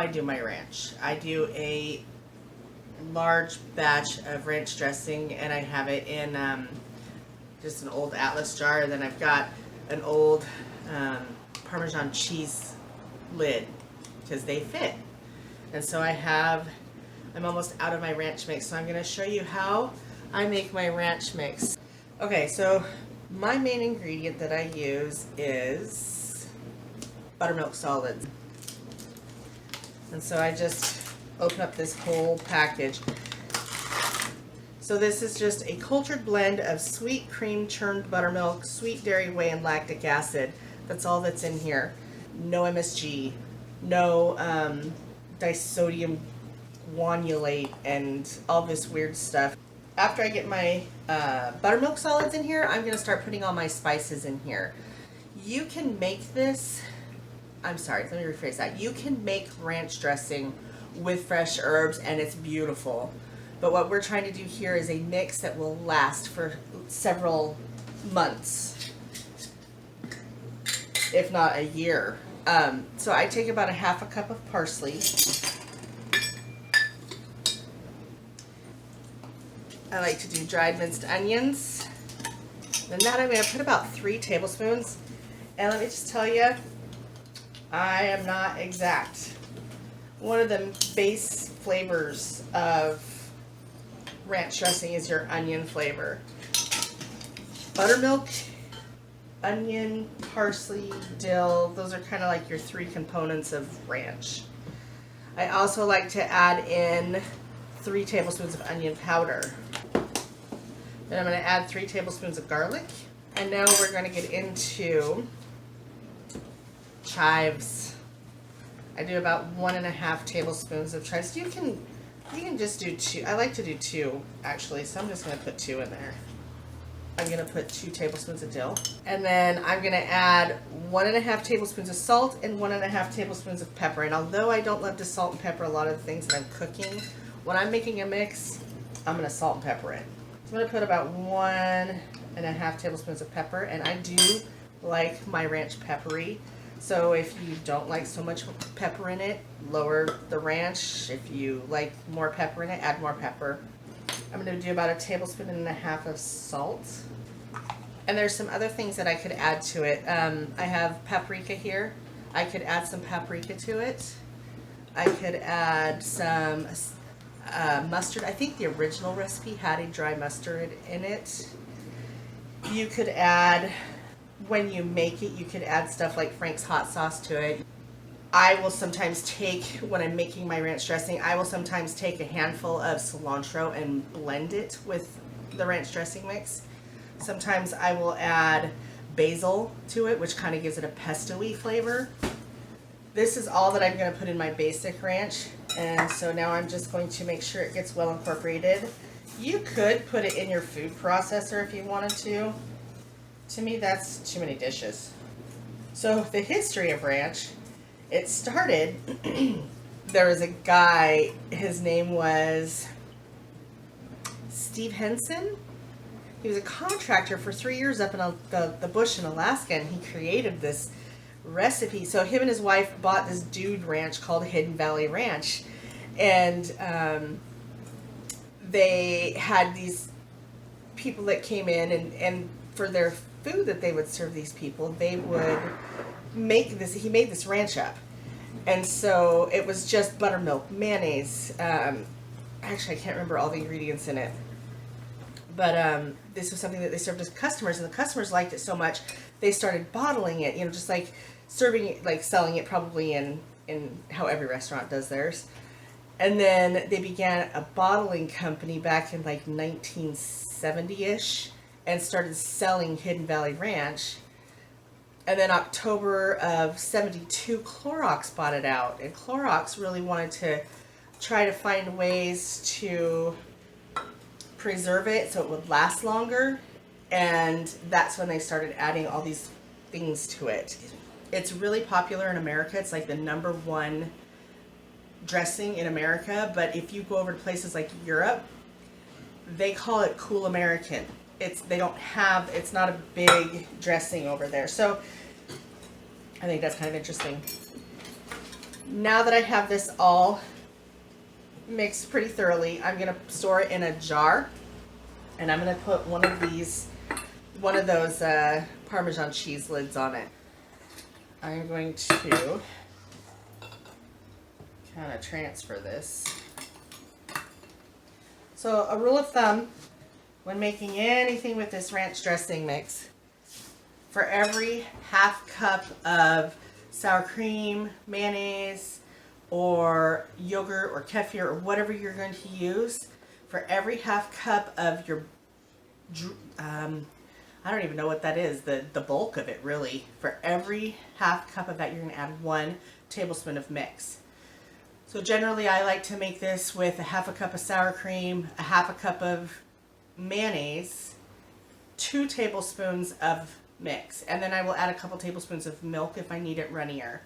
I do my ranch. I do a large batch of ranch dressing, and I have it in just an old Atlas jar. And then I've got an old Parmesan cheese lid because they fit. And so I'm almost out of my ranch mix, so I'm going to show you how I make my ranch mix. Okay, so my main ingredient that I use is buttermilk solids. And so I just open up this whole package. So this is just a cultured blend of sweet cream churned buttermilk, sweet dairy whey, and lactic acid. That's all that's in here. No MSG, no disodium guanylate, and all this weird stuff. After I get my buttermilk solids in here, I'm going to start putting all my spices in here. You can make this, I'm sorry, let me rephrase that. You can make ranch dressing with fresh herbs and it's beautiful. But what we're trying to do here is a mix that will last for several months, if not a year. So I take about a half a cup of parsley. I like to do dried minced onions. Then that I'm going to put about 3 tablespoons. And let me just tell you, I am not exact. One of the base flavors of ranch dressing is your onion flavor. Buttermilk, onion, parsley, dill, those are kind of like your 3 components of ranch. I also like to add in 3 tablespoons of onion powder. Then I'm going to add 3 tablespoons of garlic. And now we're going to get into chives. I do about 1.5 tablespoons of chives. You can just do 2. I like to do 2 actually, so I'm just going to put 2 in there. I'm going to put 2 tablespoons of dill. And then I'm going to add 1.5 tablespoons of salt and 1.5 tablespoons of pepper. And although I don't love to salt and pepper a lot of the things that I'm cooking, when I'm making a mix, I'm going to salt and pepper it. So I'm going to put about 1.5 tablespoons of pepper, and I do like my ranch peppery. So if you don't like so much pepper in it, lower the ranch. If you like more pepper in it, add more pepper. I'm going to do about 1.5 tablespoons of salt. And there's some other things that I could add to it. I have paprika here. I could add some paprika to it. I could add some mustard. I think the original recipe had a dry mustard in it. You could add, when you make it, you could add stuff like Frank's hot sauce to it. I will sometimes take, when I'm making my ranch dressing, I will sometimes take a handful of cilantro and blend it with the ranch dressing mix. Sometimes I will add basil to it, which kind of gives it a pesto-y flavor. This is all that I'm going to put in my basic ranch, and so now I'm just going to make sure it gets well incorporated. You could put it in your food processor if you wanted to. To me, that's too many dishes. So the history of ranch, it started, there was a guy, his name was Steve Henson. He was a contractor for 3 years up in the bush in Alaska, and he created this recipe. So him and his wife bought this dude ranch called Hidden Valley Ranch, and they had these people that came in, and for their food that they would serve these people, they would make this, he made this ranch up. And so it was just buttermilk, mayonnaise, actually I can't remember all the ingredients in it, but this was something that they served to customers, and the customers liked it so much they started bottling it, just like serving it, like selling it probably in how every restaurant does theirs. And then they began a bottling company back in like 1970-ish and started selling Hidden Valley Ranch. And then October of 72, Clorox bought it out, and Clorox really wanted to try to find ways to preserve it so it would last longer, and that's when they started adding all these things to it. It's really popular in America. It's like the #1 dressing in America, but if you go over to places like Europe, they call it Cool American. It's not a big dressing over there. So I think that's kind of interesting. Now that I have this all mixed pretty thoroughly, I'm going to store it in a jar, and I'm going to put one of those Parmesan cheese lids on it. I'm going to kind of transfer this. So a rule of thumb when making anything with this ranch dressing mix, for every half cup of sour cream, mayonnaise, or yogurt or kefir or whatever you're going to use, for every half cup of your I don't even know what that is, the bulk of it really. For every half cup of that, you're going to add 1 tablespoon of mix. So generally I like to make this with a half a cup of sour cream, a half a cup of mayonnaise, 2 tablespoons of mix, and then I will add a couple tablespoons of milk if I need it runnier.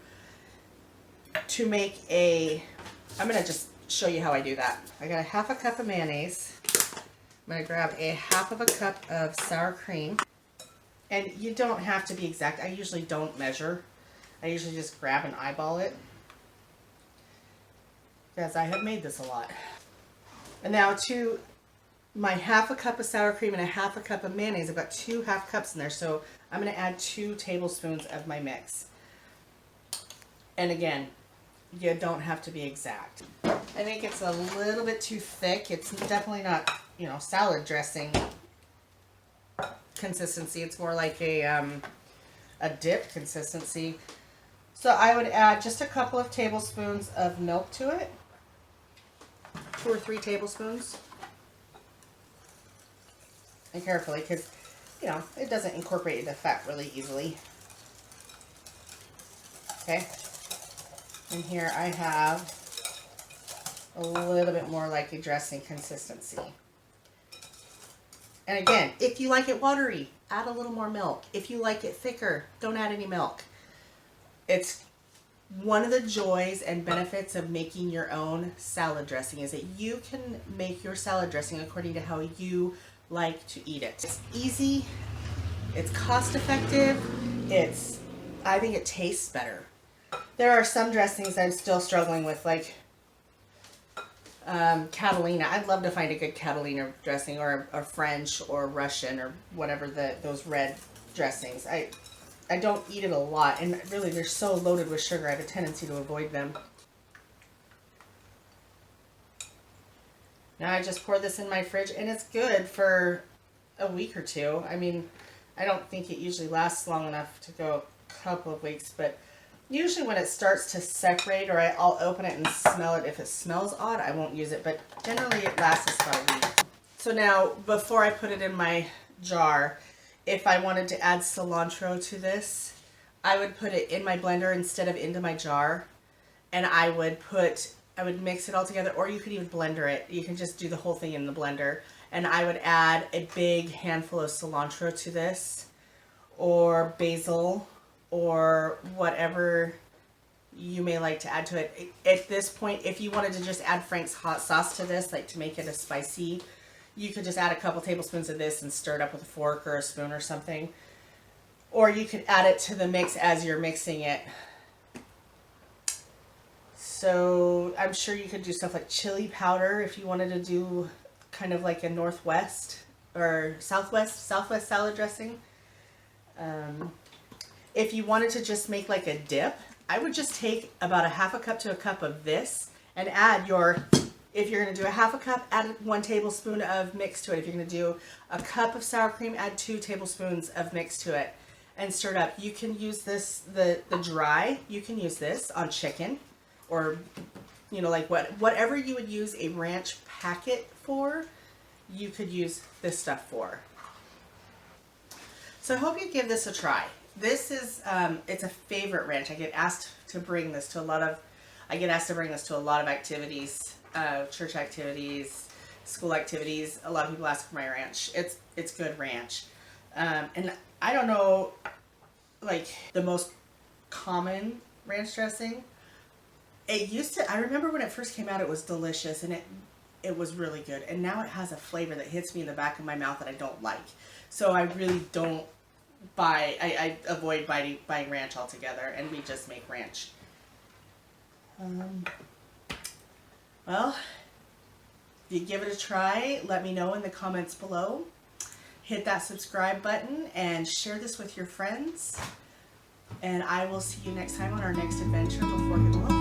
To make I'm going to just show you how I do that. I got a half a cup of mayonnaise. I'm going to grab a half of a cup of sour cream. And you don't have to be exact. I usually don't measure. I usually just grab and eyeball it, because I have made this a lot. And now to my half a cup of sour cream and a half a cup of mayonnaise, I've got 2 half cups in there. So I'm going to add 2 tablespoons of my mix. And again, you don't have to be exact. I think it's a little bit too thick. It's definitely not, salad dressing consistency. It's more like a dip consistency. So I would add just a couple of tablespoons of milk to it. 2 or 3 tablespoons. And carefully, because, it doesn't incorporate into fat really easily. Okay. And here I have a little bit more like a dressing consistency. And again, if you like it watery, add a little more milk. If you like it thicker, don't add any milk. It's one of the joys and benefits of making your own salad dressing is that you can make your salad dressing according to how you like to eat it. It's easy, it's cost effective, I think it tastes better. There are some dressings I'm still struggling with, like Catalina. I'd love to find a good Catalina dressing, or a French or Russian or whatever those red dressings. I don't eat it a lot, and really they're so loaded with sugar I have a tendency to avoid them. Now I just pour this in my fridge, and it's good for a week or 2. I mean, I don't think it usually lasts long enough to go a couple of weeks, but usually when it starts to separate, or I'll open it and smell it. If it smells odd, I won't use it, but generally it lasts about a week. So now, before I put it in my jar, if I wanted to add cilantro to this, I would put it in my blender instead of into my jar, and I would mix it all together, or you could even blender it. You can just do the whole thing in the blender, and I would add a big handful of cilantro to this, or basil, or whatever you may like to add to it. At this point, if you wanted to just add Frank's hot sauce to this, like to make it a spicy, you could just add a couple tablespoons of this and stir it up with a fork or a spoon or something. Or you could add it to the mix as you're mixing it. So I'm sure you could do stuff like chili powder if you wanted to do kind of like a northwest or southwest salad dressing. If you wanted to just make like a dip, I would just take about a half a cup to a cup of this and add if you're going to do a half a cup, add 1 tablespoon of mix to it. If you're going to do a cup of sour cream, add 2 tablespoons of mix to it and stir it up. You can use this, the dry, you can use this on chicken, or, like whatever you would use a ranch packet for, you could use this stuff for. So I hope you give this a try. This is, it's a favorite ranch. I get asked to bring this to a lot of activities, church activities, school activities. A lot of people ask for my ranch. It's good ranch. And I don't know, like, the most common ranch dressing. I remember when it first came out, it was delicious, and it was really good. And now it has a flavor that hits me in the back of my mouth that I don't like. So I really don't I avoid buying ranch altogether, and we just make ranch. Well, if you give it a try, let me know in the comments below. Hit that subscribe button and share this with your friends. And I will see you next time on our next adventure before getting